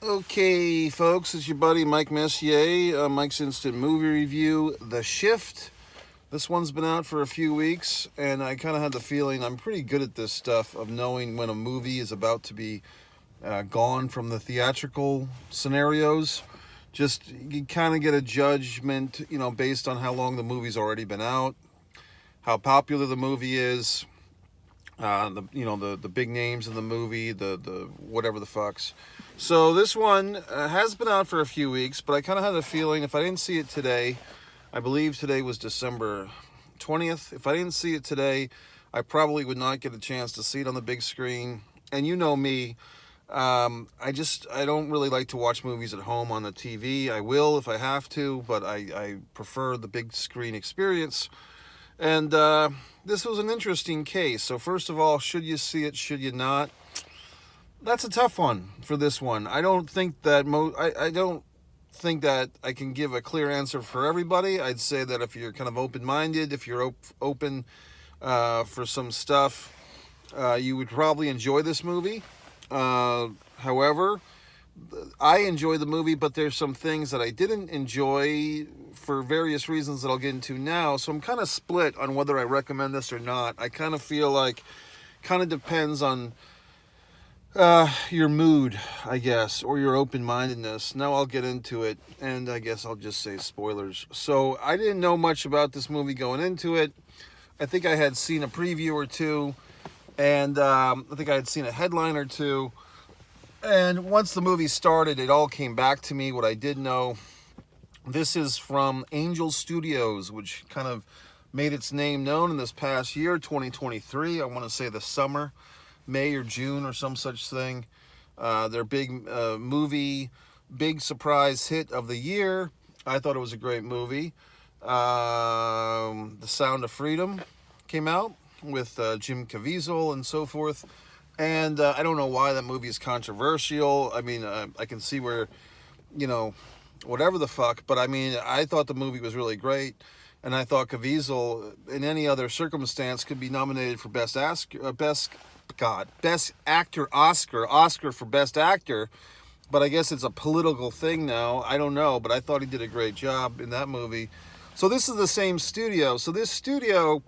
Okay, folks, it's your buddy Mike Messier, Mike's Instant Movie Review, The Shift. This one's been out for a few weeks, and I kind of had the feeling I'm pretty good at this stuff of knowing when a movie is about to be gone from the theatrical scenarios. Just, you kind of get a judgment, based on how long the movie's already been out, how popular the movie is, the big names in the movie, the whatever the fucks. So this one has been out for a few weeks, but I kind of had a feeling if I didn't see it today, I believe today was December 20th. If I didn't see it today, I probably would not get a chance to see it on the big screen. And you know me, I don't really like to watch movies at home on the TV. I will if I have to, but I prefer the big screen experience. And this was an interesting case. So first of all, should you see it? Should you not? That's a tough one for this one. I don't think that I don't think that I can give a clear answer for everybody. I'd say that if you're kind of open-minded, if you're open for some stuff, you would probably enjoy this movie. However, I enjoy the movie, but there's some things that I didn't enjoy for various reasons that I'll get into now. So I'm kind of split on whether I recommend this or not. I kind of feel like kind of depends on your mood, I guess, or your open-mindedness. Now I'll get into it, and I guess I'll just say spoilers. So I didn't know much about this movie going into it. I think I had seen a preview or two, and I think I had seen a headline or two. And once the movie started, it all came back to me, what I did know. This is from Angel Studios, which kind of made its name known in this past year, 2023. I want to say the summer. May or June or some such thing. Their big movie, big surprise hit of the year. I thought it was a great movie. The Sound of Freedom came out with Jim Caviezel and so forth. And I don't know why that movie is controversial. I mean, I can see where, whatever the fuck. But I mean, I thought the movie was really great. And I thought Caviezel, in any other circumstance, could be nominated for Best Actor Oscar for Best Actor, but I guess it's a political thing now. I don't know, but I thought he did a great job in that movie. So this is the same studio. So this studio,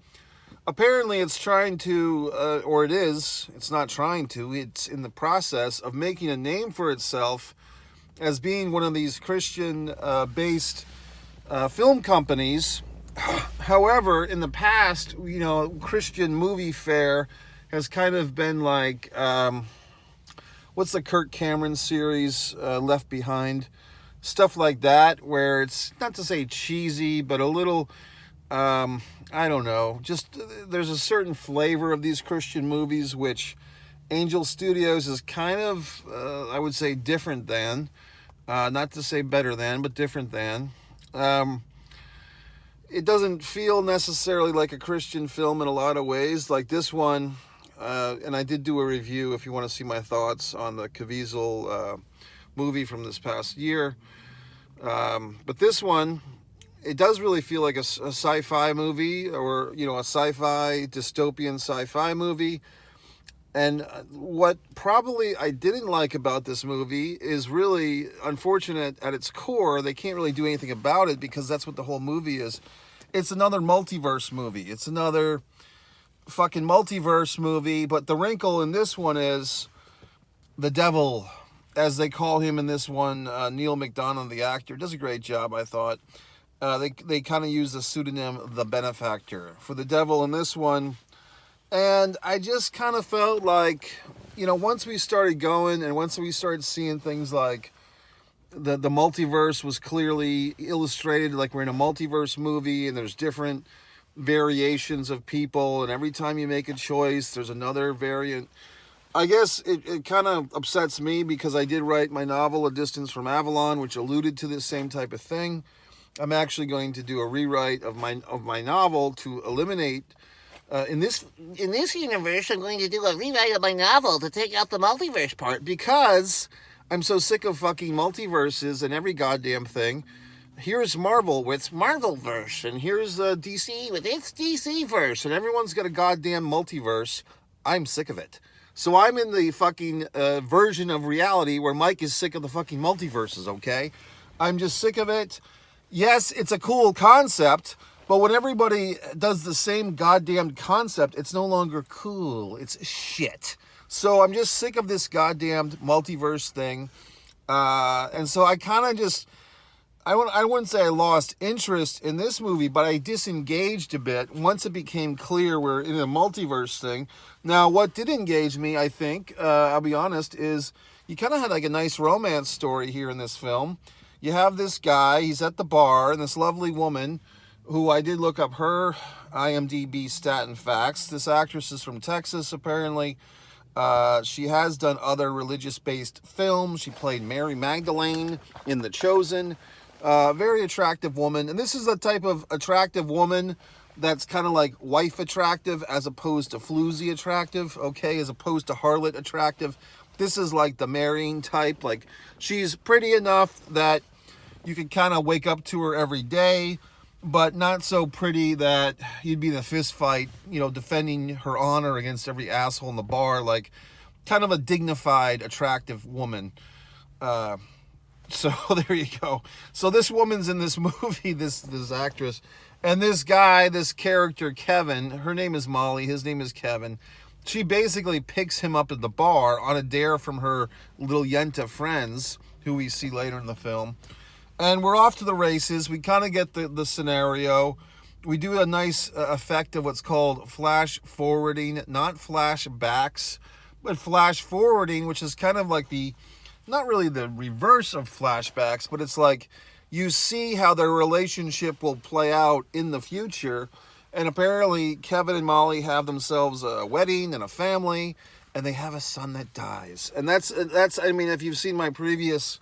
apparently it's trying to, it's not trying to, it's in the process of making a name for itself as being one of these Christian-based film companies. However, in the past, Christian movie fare has kind of been like, what's the Kirk Cameron series, Left Behind? Stuff like that, where it's, not to say cheesy, but a little, I don't know, just there's a certain flavor of these Christian movies, which Angel Studios is kind of, I would say, different than. Not to say better than, but different than. It doesn't feel necessarily like a Christian film in a lot of ways. Like this one, and I did do a review if you want to see my thoughts on the Caviezel movie from this past year. But this one, it does really feel like a sci-fi movie, or, a sci-fi, dystopian sci-fi movie. And what probably I didn't like about this movie is really unfortunate at its core. They can't really do anything about it because that's what the whole movie is. It's another multiverse movie. It's another fucking multiverse movie, but the wrinkle in this one is the devil, as they call him in this one. Neil McDonough, the actor, does a great job, I thought. They kind of use the pseudonym The Benefactor for the devil in this one. And I just kind of felt like, once we started going and once we started seeing things like the multiverse was clearly illustrated, like we're in a multiverse movie and there's different variations of people, and every time you make a choice, there's another variant. I guess it kind of upsets me because I did write my novel, A Distance from Avalon, which alluded to this same type of thing. I'm actually going to do a rewrite of my novel to eliminate in this universe. I'm going to do a rewrite of my novel to take out the multiverse part because I'm so sick of fucking multiverses and every goddamn thing. Here's Marvel with Marvelverse, and here's DC with its DCverse, and everyone's got a goddamn multiverse. I'm sick of it. So I'm in the fucking version of reality where Mike is sick of the fucking multiverses, okay? I'm just sick of it. Yes, it's a cool concept, but when everybody does the same goddamn concept, it's no longer cool. It's shit. So I'm just sick of this goddamn multiverse thing. And so I kind of just, I wouldn't say I lost interest in this movie, but I disengaged a bit once it became clear we're in a multiverse thing. Now, what did engage me, I think, I'll be honest, is you kind of had like a nice romance story here in this film. You have this guy, he's at the bar, and this lovely woman, who I did look up her IMDb stat and facts. This actress is from Texas, apparently. She has done other religious-based films. She played Mary Magdalene in The Chosen. Very attractive woman. And this is the type of attractive woman that's kind of like wife attractive as opposed to floozy attractive, okay? As opposed to harlot attractive. This is like the marrying type. Like, she's pretty enough that you could kind of wake up to her every day, but not so pretty that you'd be in a fist fight, you know, defending her honor against every asshole in the bar. Like, kind of a dignified, attractive woman. So there you go. So this woman's in this movie, this actress, and this guy, this character, Kevin, her name is Molly, his name is Kevin. She basically picks him up at the bar on a dare from her little Yenta friends, who we see later in the film. And we're off to the races. We kind of get the scenario. We do a nice effect of what's called flash forwarding, not flashbacks, but flash forwarding, which is kind of like the, not really the reverse of flashbacks, but it's like you see how their relationship will play out in the future. And apparently Kevin and Molly have themselves a wedding and a family, and they have a son that dies. And that's I mean, if you've seen my previous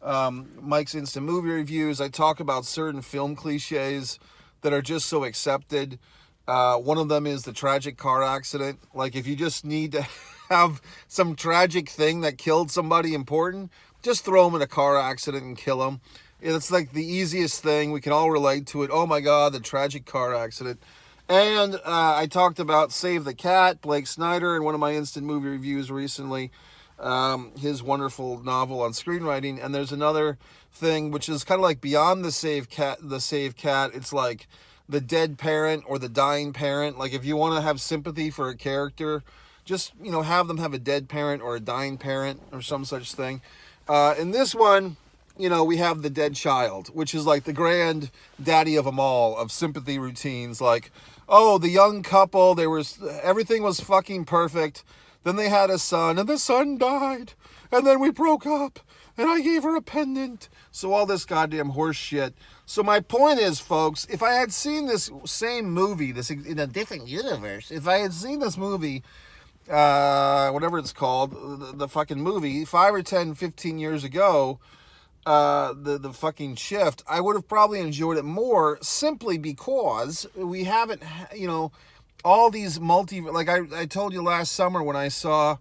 Mike's Instant Movie Reviews, I talk about certain film cliches that are just so accepted. One of them is the tragic car accident. Like, if you just need to have some tragic thing that killed somebody important, just throw them in a car accident and kill them. It's like the easiest thing. We can all relate to it. Oh my God, the tragic car accident. And I talked about Save the Cat, Blake Snyder, in one of my Instant Movie Reviews recently. His wonderful novel on screenwriting. And there's another thing which is kind of like beyond the Save Cat. It's like the dead parent or the dying parent. Like, if you want to have sympathy for a character, just, you know, have them have a dead parent or a dying parent or some such thing. In this one, you know, we have the dead child, which is like the grand daddy of them all, of sympathy routines. Like, oh, the young couple, everything was fucking perfect. Then they had a son, and the son died. And then we broke up, and I gave her a pendant. So all this goddamn horse shit. So my point is, folks, if I had seen this same movie, this in a different universe, if I had seen this movie, whatever it's called, the fucking movie, 5 or 10, 15 years ago, the fucking Shift, I would have probably enjoyed it more, simply because we haven't, you know, all these like I told you last summer when I saw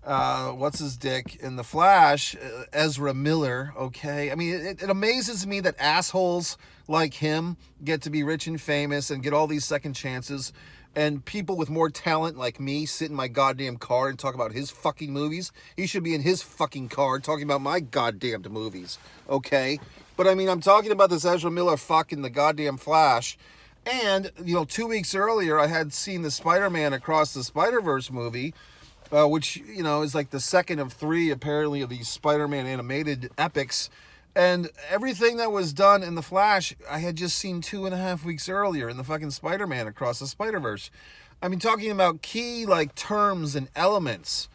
what's his dick in The Flash, Ezra Miller, okay? I mean, it amazes me that assholes like him get to be rich and famous and get all these second chances, and people with more talent like me sit in my goddamn car and talk about his fucking movies. He should be in his fucking car talking about my goddamn movies, okay? But I mean, I'm talking about this Ezra Miller fucking the goddamn Flash. And, you know, 2 weeks earlier, I had seen the Spider-Man Across the Spider-Verse movie, which, you know, is like the second of 3, apparently, of these Spider-Man animated epics. And everything that was done in The Flash, I had just seen 2.5 weeks earlier in the fucking Spider-Man Across the Spider-Verse. I mean, talking about key, like, terms and elements.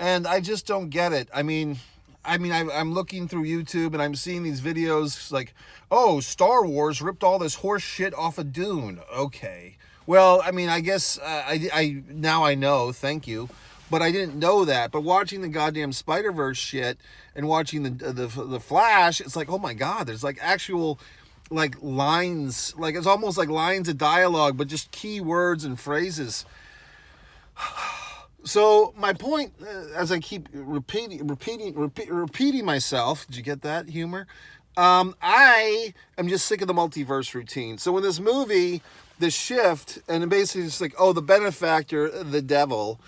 And I just don't get it. I mean, I'm looking through YouTube and I'm seeing these videos like, oh, Star Wars ripped all this horse shit off of Dune. Okay. Well, I mean, I guess I now I know, thank you. But I didn't know that. But watching the goddamn Spider-Verse shit and watching the Flash, it's like, oh my God, there's like actual like lines, like it's almost like lines of dialogue, but just key words and phrases. So my point, as I keep repeating myself, did you get that humor? I am just sick of the multiverse routine. So in this movie, The Shift, and basically it's like, oh, the benefactor, the devil,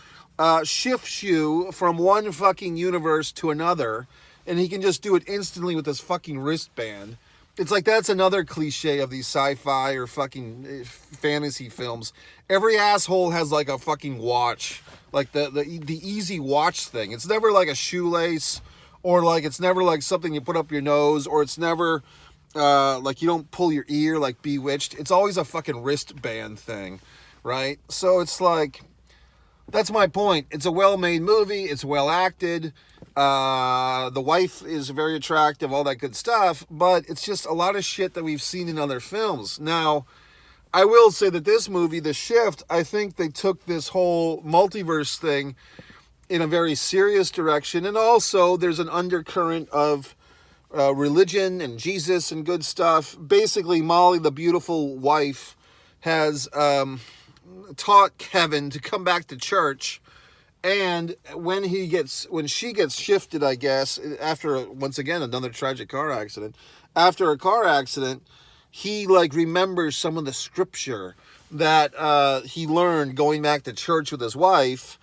shifts you from one fucking universe to another, and he can just do it instantly with this fucking wristband. It's like that's another cliche of these sci-fi or fucking fantasy films. Every asshole has like a fucking watch, like the easy watch thing. It's never like a shoelace, or like it's never like something you put up your nose, or it's never like you don't pull your ear like Bewitched. It's always a fucking wristband thing, right? So it's like, that's my point. It's a well-made movie. It's well acted. The wife is very attractive, all that good stuff, but it's just a lot of shit that we've seen in other films. Now, I will say that this movie, The Shift, I think they took this whole multiverse thing in a very serious direction, and also there's an undercurrent of religion and Jesus and good stuff. Basically, Molly, the beautiful wife, has taught Kevin to come back to church, and when she gets shifted, I guess, after once again another tragic car accident, after a car accident, he like remembers some of the scripture that he learned going back to church with his wife.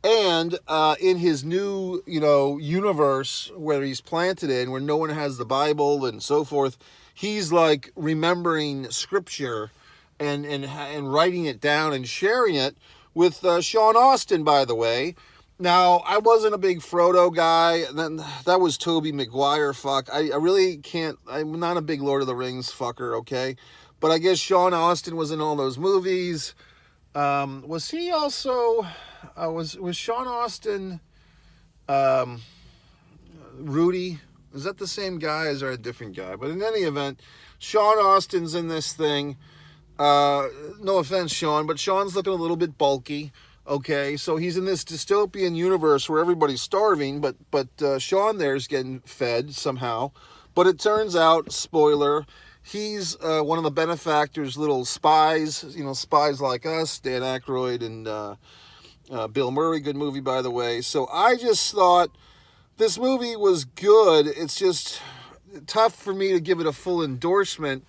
And in his new, universe where he's planted in, where no one has the Bible and so forth, he's like remembering scripture and writing it down and sharing it with Sean Austin, by the way. Now, I wasn't a big Frodo guy. That was Tobey Maguire, fuck. I really can't, I'm not a big Lord of the Rings fucker, okay? But I guess Sean Austin was in all those movies. Was he also, was Sean Austin Rudy? Is that the same guy, or is there a different guy? But in any event, Sean Austin's in this thing. No offense, Sean, but Sean's looking a little bit bulky. Okay, so he's in this dystopian universe where everybody's starving, but Sean there's getting fed somehow. But it turns out, spoiler, he's one of the benefactor's little spies. Spies like us, Dan Aykroyd and Bill Murray. Good movie, by the way. So I just thought this movie was good. It's just tough for me to give it a full endorsement,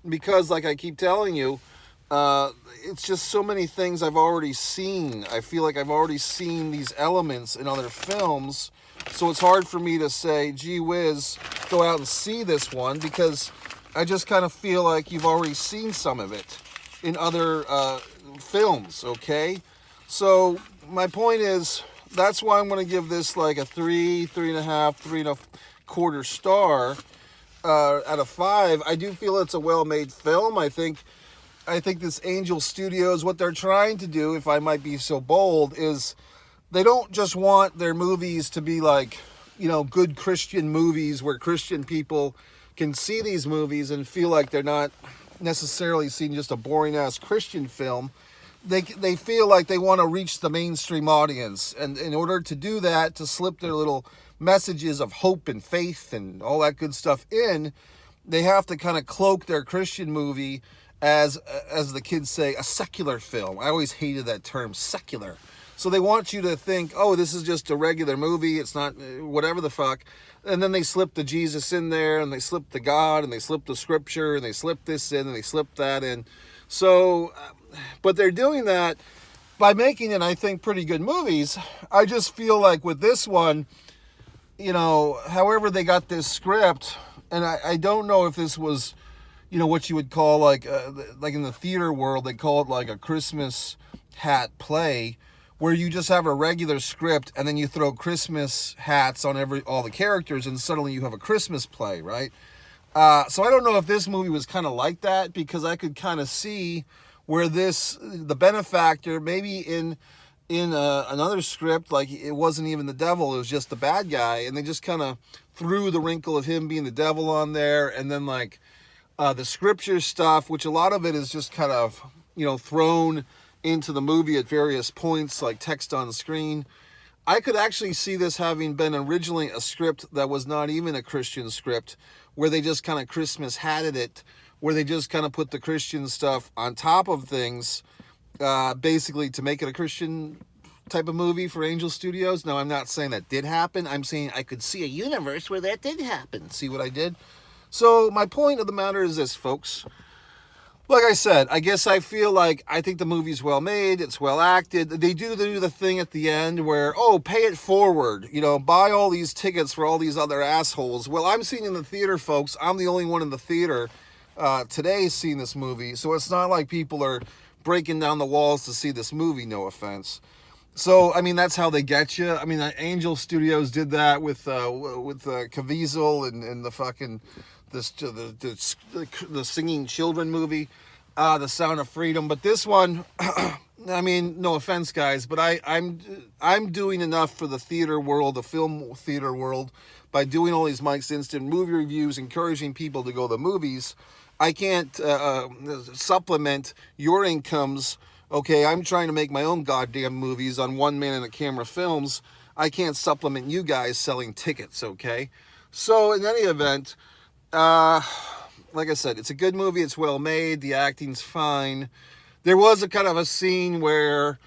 because like I keep telling you, it's just so many things I've already seen. I feel like I've already seen these elements in other films, so it's hard for me to say, gee whiz, go out and see this one, because I just kind of feel like you've already seen some of it in other films, okay? So my point is, that's why I'm going to give this like a 3.5, 3.25 star out of 5. I do feel it's a well-made film. I think this Angel Studios, what they're trying to do, if I might be so bold, is they don't just want their movies to be like, good Christian movies where Christian people can see these movies and feel like they're not necessarily seeing just a boring-ass Christian film. They feel like they want to reach the mainstream audience, and in order to do that, to slip their little messages of hope and faith and all that good stuff in, they have to kind of cloak their Christian movie as the kids say, a secular film. I always hated that term, secular. So they want you to think, oh, this is just a regular movie, it's not whatever the fuck. And then they slip the Jesus in there, and they slip the God, and they slip the scripture, and they slip this in, and they slip that in. So, but they're doing that by making it, I think, pretty good movies. I just feel like with this one, however they got this script, and I don't know if this was, what you would call like in the theater world, they call it like a Christmas hat play, where you just have a regular script and then you throw Christmas hats on all the characters, and suddenly you have a Christmas play, right? So I don't know if this movie was kind of like that, because I could kind of see where the benefactor, maybe in another script, like it wasn't even the devil, it was just the bad guy, and they just kind of threw the wrinkle of him being the devil on there, and then like the scripture stuff, which a lot of it is just kind of, thrown into the movie at various points, like text on the screen. I could actually see this having been originally a script that was not even a Christian script, where they just kind of Christmas hatted it, where they just kind of put the Christian stuff on top of things, basically to make it a Christian type of movie for Angel Studios. Now, I'm not saying that did happen. I'm saying I could see a universe where that did happen. See what I did? So my point of the matter is this, folks. like I said, I guess I feel like I think the movie's well made, it's well acted. They do the thing at the end where, oh, pay it forward, buy all these tickets for all these other assholes. Well, I'm seeing in the theater, folks. I'm the only one in the theater today seeing this movie, so it's not like people are breaking down the walls to see this movie. No offense. So I mean, that's how they get you. I mean, Angel Studios did that with Caviezel and the fucking the singing children movie, The Sound of Freedom. But this one, I mean, no offense, guys, but I'm doing enough for the theater world, the film theater world, by doing all these Mike's Instant movie reviews, encouraging people to go to the movies. I can't supplement your incomes. Okay, I'm trying to make my own goddamn movies on One Man and a Camera Films. I can't supplement you guys selling tickets, okay? So in any event, like I said, it's a good movie. It's well made. The acting's fine. There was a kind of a scene where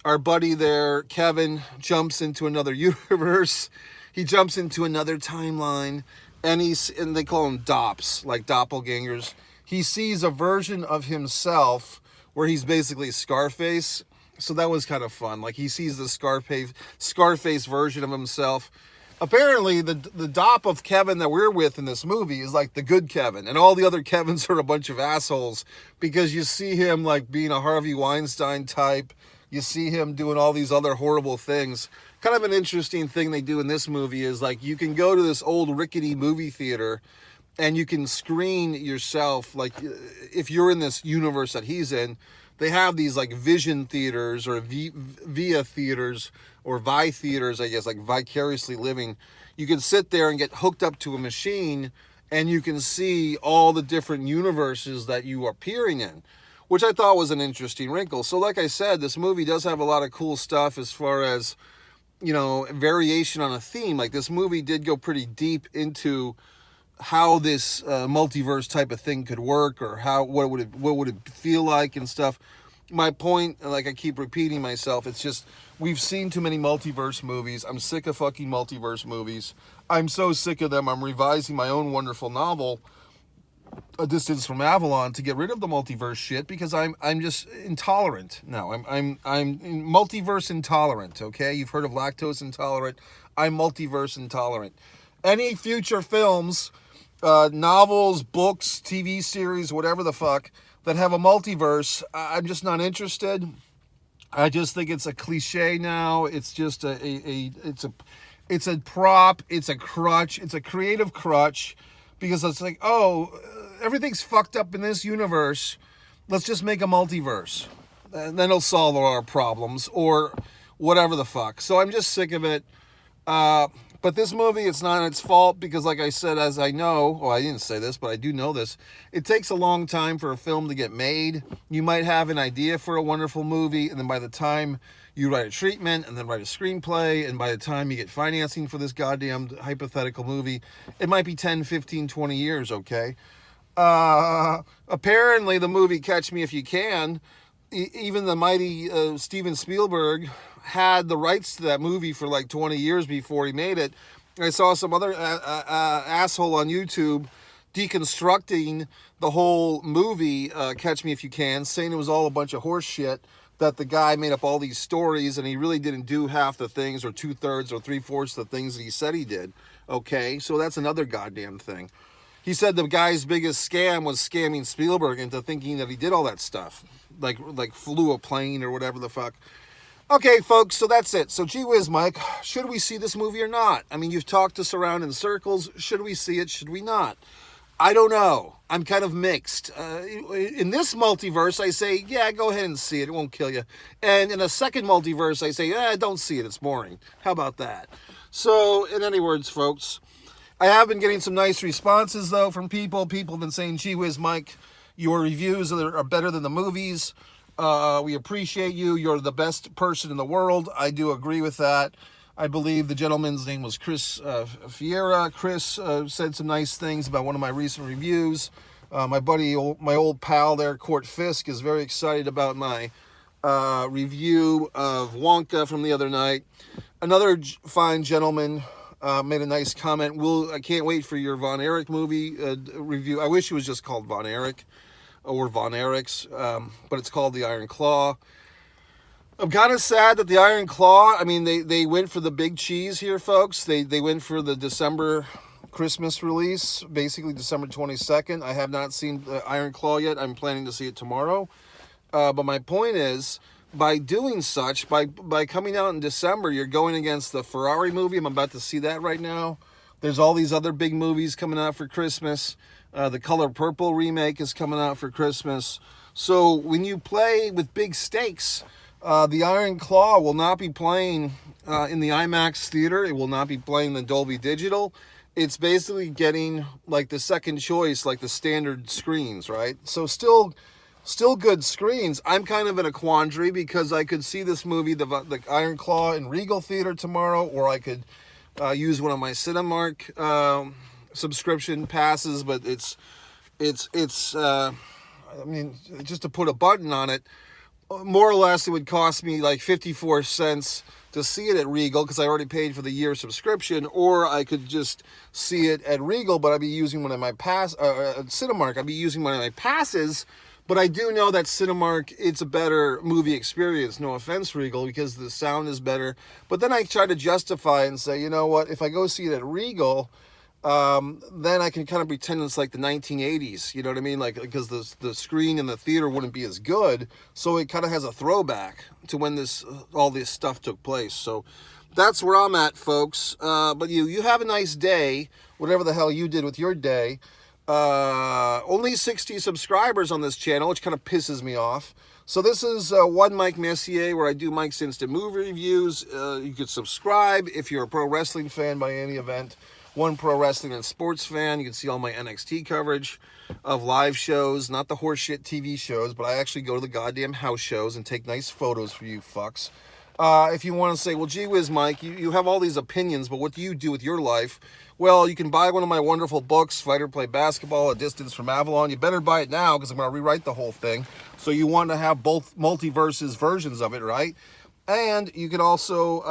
our buddy there, Kevin, jumps into another universe. He jumps into another timeline, and they call them DOPs, like doppelgangers. He sees a version of himself where he's basically Scarface. So that was kind of fun. Like, he sees the Scarface version of himself. Apparently, the DOP of Kevin that we're with in this movie is like the good Kevin, and all the other Kevins are a bunch of assholes, because you see him like being a Harvey Weinstein type. You see him doing all these other horrible things. Kind of an interesting thing they do in this movie is, like, you can go to this old rickety movie theater and you can screen yourself, like, if you're in this universe that he's in. They have these like vision theaters or via theaters or vi theaters, I guess, like vicariously living. You can sit there and get hooked up to a machine, and you can see all the different universes that you are appearing in, which I thought was an interesting wrinkle. So like I said, this movie does have a lot of cool stuff as far as, variation on a theme. Like, this movie did go pretty deep into how this multiverse type of thing could work, or what would it feel like and stuff. My point, like I keep repeating myself, it's just, we've seen too many multiverse movies. I'm sick of fucking multiverse movies. I'm so sick of them. I'm revising my own wonderful novel, A Distance from Avalon, to get rid of the multiverse shit, because I'm just intolerant now. I'm multiverse intolerant. Okay, you've heard of lactose intolerant. I'm multiverse intolerant. Any future films, novels, books, TV series, whatever the fuck, that have a multiverse, I'm just not interested. I just think it's a cliche now. It's just it's a prop. It's a crutch. It's a creative crutch, because it's like, oh, everything's fucked up in this universe. Let's just make a multiverse, and then it'll solve all our problems, or whatever the fuck. So I'm just sick of it. But this movie, it's not its fault, because like I said, as I know, well, I didn't say this, but I do know this, it takes a long time for a film to get made. You might have an idea for a wonderful movie, and then by the time you write a treatment, and then write a screenplay, and by the time you get financing for this goddamn hypothetical movie, it might be 10, 15, 20 years, okay? Apparently the movie Catch Me If You Can, even the mighty Steven Spielberg had the rights to that movie for like 20 years before he made it. I saw some other asshole on YouTube deconstructing the whole movie, Catch Me If You Can, saying it was all a bunch of horse shit, that the guy made up all these stories and he really didn't do half the things, or 2/3 or 3/4 the things that he said he did. Okay, so that's another goddamn thing. He said the guy's biggest scam was scamming Spielberg into thinking that he did all that stuff, like flew a plane or whatever the fuck. Okay, folks, so that's it. So, gee whiz, Mike, should we see this movie or not? I mean, you've talked us around in circles. Should we see it? Should we not? I don't know. I'm kind of mixed. In this multiverse, I say, yeah, go ahead and see it. It won't kill you. And in a second multiverse, I say, don't see it. It's boring. How about that? So, in any words, folks, I have been getting some nice responses, though, from people. People have been saying, gee whiz, Mike, your reviews are better than the movies. We appreciate you. You're the best person in the world. I do agree with that. I believe the gentleman's name was Chris Fiera. Chris said some nice things about one of my recent reviews. My buddy, my old pal there, Court Fisk, is very excited about my review of Wonka from the other night. Another fine gentleman made a nice comment. I can't wait for your Von Erich movie review. I wish it was just called Von Erich. or Von Erich's, but it's called the Iron Claw. I'm kind of sad that the Iron Claw, I mean, they went for the big cheese here, folks. They went for the December Christmas release, basically December 22nd. I have not seen the Iron Claw yet. I'm planning to see it tomorrow. But my point is, by doing such, by coming out in December, you're going against the Ferrari movie. I'm about to see that right now. There's all these other big movies coming out for Christmas. The Color Purple remake is coming out for Christmas. So when you play with big stakes, the Iron Claw will not be playing in the IMAX theater. It will not be playing the Dolby Digital. It's basically getting like the second choice, like the standard screens, right? So still good screens. I'm kind of in a quandary because I could see this movie, the Iron Claw, in Regal Theater tomorrow, or I could use one of my Cinemark subscription passes. But it's I mean, just to put a button on it, more or less it would cost me like 54 cents to see it at Regal because I already paid for the year subscription, or I could just see it at Regal, but I'd be using one of my Cinemark. I'd be using one of my passes. But I do know that Cinemark, it's a better movie experience. No offense, Regal, because the sound is better. But then I try to justify and say, you know what, if I go see it at Regal, then I can kind of pretend it's like the 1980s. You know what I mean? Like, because the screen in the theater wouldn't be as good. So it kind of has a throwback to when all this stuff took place. So that's where I'm at, folks. But you have a nice day, whatever the hell you did with your day. Only 60 subscribers on this channel, which kind of pisses me off. So this is One Mike Messier, where I do Mike's Instant Movie Reviews. You could subscribe if you're a pro wrestling fan by any event. One Pro Wrestling and Sports fan. You can see all my NXT coverage of live shows, not the horseshit TV shows, but I actually go to the goddamn house shows and take nice photos for you fucks. If you want to say, well, gee whiz, Mike, you have all these opinions, but what do you do with your life? Well, you can buy one of my wonderful books, Fight or Play Basketball, A Distance from Avalon. You better buy it now because I'm going to rewrite the whole thing. So you want to have both multiverses versions of it, right? And you can also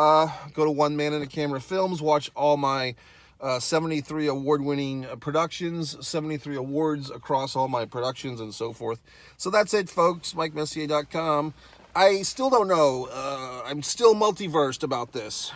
go to One Man and a Camera Films, watch all my 73 award-winning productions, 73 awards across all my productions and so forth. So that's it, folks. MikeMessier.com. I still don't know. I'm still multiversed about this.